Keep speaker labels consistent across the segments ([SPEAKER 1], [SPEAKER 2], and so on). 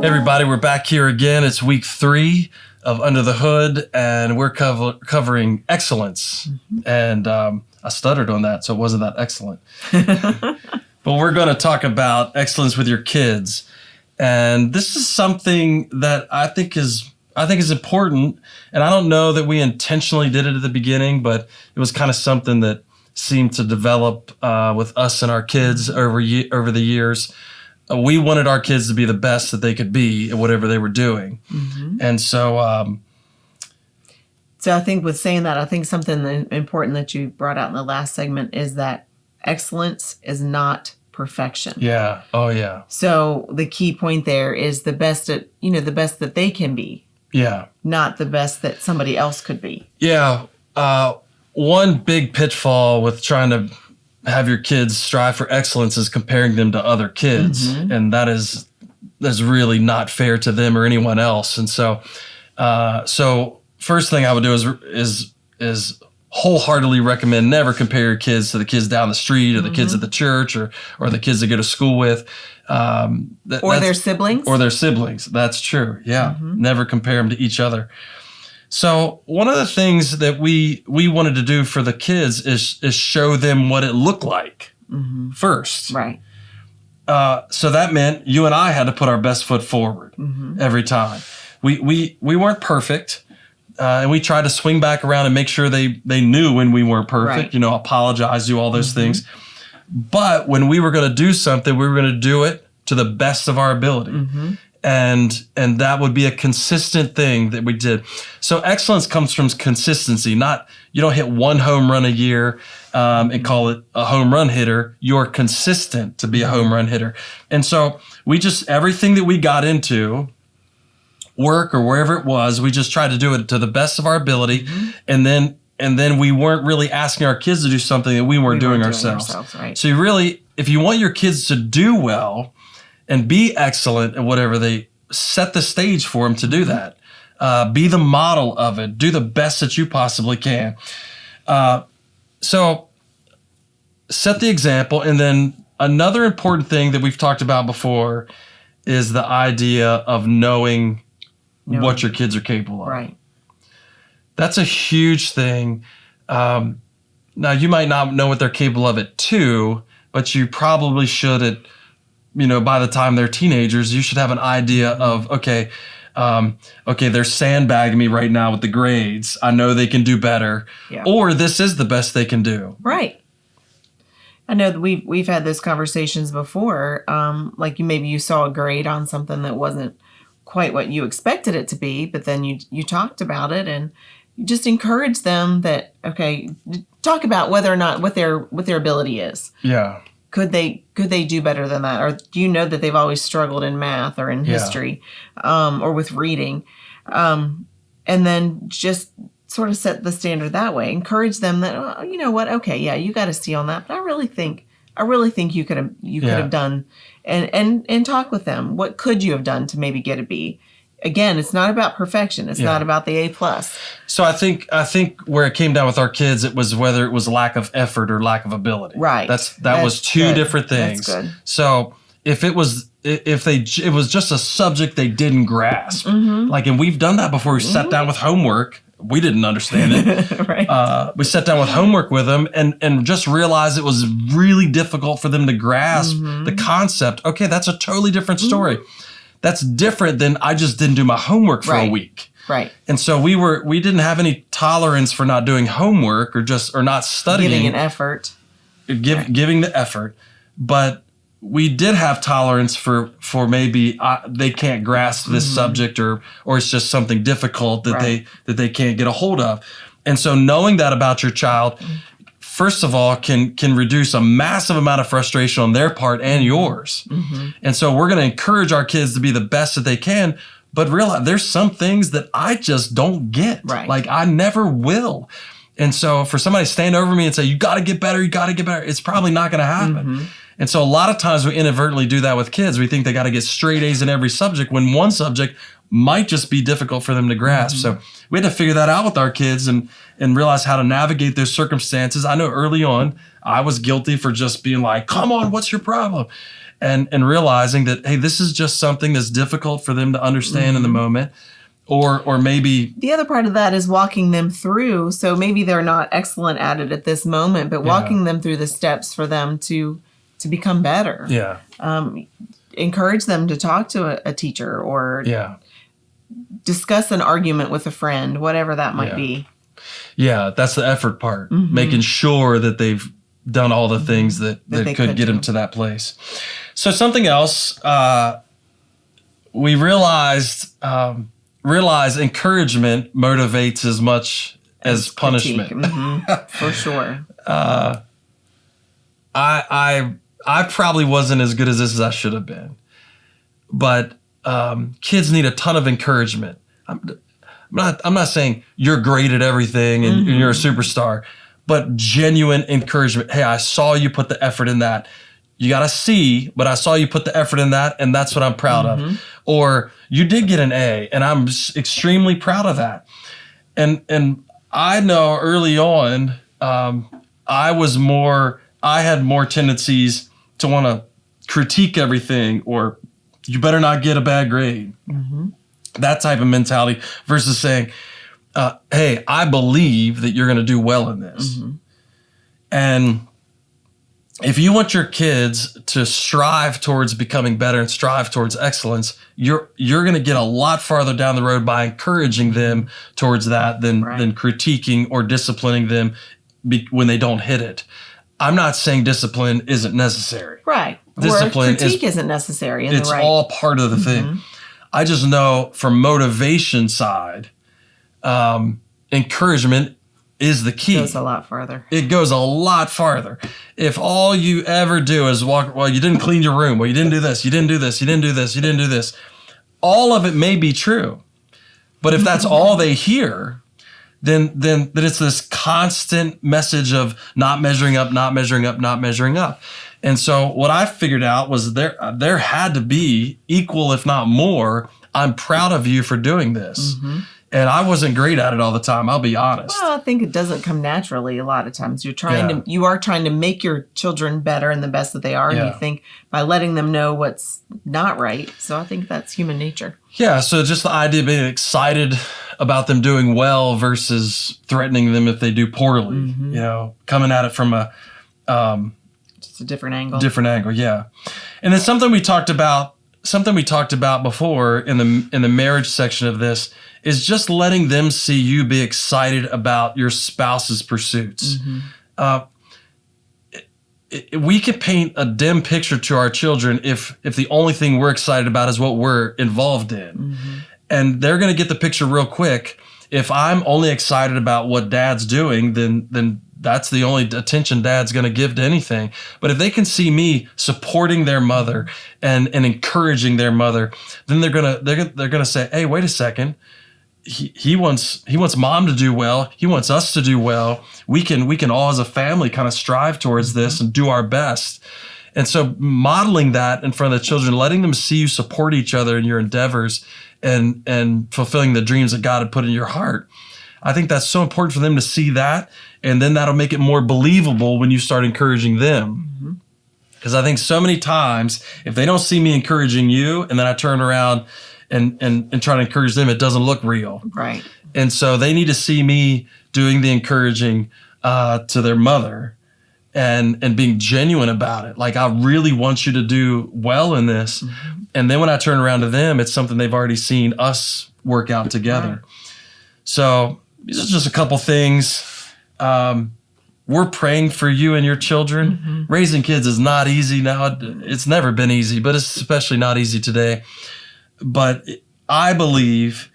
[SPEAKER 1] Hey everybody, we're back here again. It's week 3 of Under the Hood, and we're covering excellence. And I stuttered on that, so it wasn't that excellent. But we're going to talk about excellence with your kids. And this is something that I think is important. And I don't know that we intentionally did it at the beginning, but it was kind of something that seemed to develop with us and our kids over the years. We wanted our kids to be the best that they could be at whatever they were doing. Mm-hmm. And so...
[SPEAKER 2] So I think with saying that, I think something important that you brought out in the last segment is that excellence is not perfection.
[SPEAKER 1] Yeah. Oh, yeah.
[SPEAKER 2] So the key point there is the best that they can be.
[SPEAKER 1] Yeah.
[SPEAKER 2] Not the best that somebody else could be.
[SPEAKER 1] Yeah. One big pitfall with trying to have your kids strive for excellence is comparing them to other kids. Mm-hmm. And that's really not fair to them or anyone else. And so first thing I would do is wholeheartedly recommend never compare your kids to the kids down the street or the kids at the church or the kids that go to school with.
[SPEAKER 2] Or their siblings.
[SPEAKER 1] Or their siblings. That's true. Yeah. Mm-hmm. Never compare them to each other. So one of the things that we wanted to do for the kids is show them what it looked like first.
[SPEAKER 2] Right.
[SPEAKER 1] So that meant you and I had to put our best foot forward every time. We weren't perfect. And we tried to swing back around and make sure they knew when we weren't perfect, right. Apologize, do all those things. But when we were going to do something, we were going to do it to the best of our ability. Mm-hmm. And that would be a consistent thing that we did. So excellence comes from consistency, not you don't hit one home run a year and call it a home run hitter. You're consistent to be a home run hitter. And so everything that we got into, work or wherever it was, we just tried to do it to the best of our ability. Mm-hmm. And then we weren't really asking our kids to do something that we weren't doing ourselves. Right. So if you want your kids to do well and be excellent at whatever they set the stage for them to do that. Be the model of it. Do the best that you possibly can. So set the example. And then another important thing that we've talked about before is the idea of knowing what your kids are capable of. Right. That's a huge thing. Now, you might not know what they're capable of at 2, but you probably should by the time they're teenagers, you should have an idea of, okay, they're sandbagging me right now with the grades. I know they can do better. Yeah. Or this is the best they can do.
[SPEAKER 2] Right. I know that we've had those conversations before. Like maybe you saw a grade on something that wasn't quite what you expected it to be, but then you talked about it and you just encouraged them that, okay, talk about whether or not what their ability is.
[SPEAKER 1] Yeah.
[SPEAKER 2] Could they do better than that? Or do you know that they've always struggled in math or in history or with reading? And then just sort of set the standard that way. Encourage them that, you know what? Okay, yeah, you got a C on that. But I really think you could have done and talk with them. What could you have done to maybe get a B? Again, it's not about perfection. It's not about the A+.
[SPEAKER 1] So I think where it came down with our kids, it was whether it was lack of effort or lack of ability.
[SPEAKER 2] Right.
[SPEAKER 1] That was two different things.
[SPEAKER 2] That's good.
[SPEAKER 1] So if it was just a subject they didn't grasp, and we've done that before. We sat down with homework. We didn't understand it. Right. We sat down with homework with them and just realized it was really difficult for them to grasp the concept. Okay, that's a totally different story. That's different than I just didn't do my homework for a week.
[SPEAKER 2] Right.
[SPEAKER 1] And so we didn't have any tolerance for not doing homework or not studying.
[SPEAKER 2] Giving an effort.
[SPEAKER 1] Giving the effort. But we did have tolerance for maybe they can't grasp this subject or it's just something difficult that they can't get a hold of. And so knowing that about your child, first of all, can reduce a massive amount of frustration on their part and yours. And so we're going to encourage our kids to be the best that they can, but realize there's some things that I just don't get.
[SPEAKER 2] Right.
[SPEAKER 1] Like I never will. And so for somebody to stand over me and say, you got to get better, it's probably not going to happen. And so a lot of times we inadvertently do that with kids. We think they got to get straight A's in every subject when one subject might just be difficult for them to grasp. So we had to figure that out with our kids and realize how to navigate those circumstances. I know early on, I was guilty for just being like, come on, what's your problem? And realizing that, hey, this is just something that's difficult for them to understand in the moment. Or maybe
[SPEAKER 2] the other part of that is walking them through. So maybe they're not excellent at it at this moment, but walking them through the steps for them to become better.
[SPEAKER 1] Yeah.
[SPEAKER 2] Encourage them to talk to a teacher or discuss an argument with a friend, whatever that might be. Yeah,
[SPEAKER 1] that's the effort part, making sure that they've done all the things that could get them to that place. So something else, we realize encouragement motivates as much as punishment.
[SPEAKER 2] For sure.
[SPEAKER 1] I probably wasn't as good as this as I should have been, but kids need a ton of encouragement. I'm not saying you're great at everything and you're a superstar, but genuine encouragement. Hey, I saw you put the effort in that. You got to see, but I saw you put the effort in that, and that's what I'm proud of. Or you did get an A, and I'm extremely proud of that. And I know early on, I had more tendencies to want to critique everything, or you better not get a bad grade. That type of mentality versus saying, hey, I believe that you're going to do well in this. And if you want your kids to strive towards becoming better and strive towards excellence, you're going to get a lot farther down the road by encouraging them towards that than critiquing or disciplining them when they don't hit it. I'm not saying discipline isn't necessary.
[SPEAKER 2] Right.
[SPEAKER 1] Discipline
[SPEAKER 2] or critique isn't necessary.
[SPEAKER 1] It's all part of the thing. I just know from motivation side, encouragement is the key.
[SPEAKER 2] It goes a lot farther.
[SPEAKER 1] It goes a lot farther. If all you ever do is walk, well, you didn't clean your room, well, you didn't do this, you didn't do this, you didn't do this, you didn't do this. All of it may be true. But if that's all they hear, then it's this constant message of not measuring up, not measuring up, not measuring up. And so what I figured out was there had to be equal, if not more, I'm proud of you for doing this. And I wasn't great at it all the time, I'll be honest.
[SPEAKER 2] Well, I think it doesn't come naturally a lot of times. You are trying to make your children better and the best that they are. And you think by letting them know what's not right. So I think that's human nature. Yeah.
[SPEAKER 1] So just the idea of being excited about them doing well versus threatening them if they do poorly, coming at it from a
[SPEAKER 2] different angle.
[SPEAKER 1] Different angle, yeah. And then something we talked about before in the marriage section of this is just letting them see you be excited about your spouse's pursuits. We could paint a dim picture to our children if the only thing we're excited about is what we're involved in. And they're going to get the picture real quick. If I'm only excited about what dad's doing, then that's the only attention dad's going to give to anything. But if they can see me supporting their mother and encouraging their mother, then they're gonna say, hey, wait a second. He wants mom to do well. He wants us to do well. We can all as a family kind of strive towards this and do our best. And so modeling that in front of the children, letting them see you support each other in your endeavors and fulfilling the dreams that God had put in your heart. I think that's so important for them to see that. And then that'll make it more believable when you start encouraging them. Because I think so many times, if they don't see me encouraging you and then I turn around and try to encourage them, it doesn't look real.
[SPEAKER 2] Right.
[SPEAKER 1] And so they need to see me doing the encouraging to their mother and being genuine about it. Like, I really want you to do well in this. And then when I turn around to them, it's something they've already seen us work out together. Right. So these are just a couple things. We're praying for you and your children. Raising kids is not easy now. It's never been easy, but it's especially not easy today. But I believe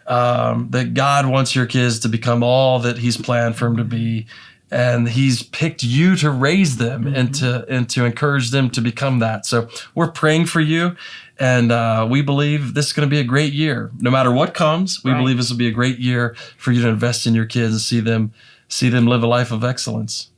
[SPEAKER 1] that God wants your kids to become all that He's planned for them to be. And He's picked you to raise them and to encourage them to become that. So we're praying for you. And we believe this is going to be a great year. No matter what comes, we believe this will be a great year for you to invest in your kids and see them live a life of excellence.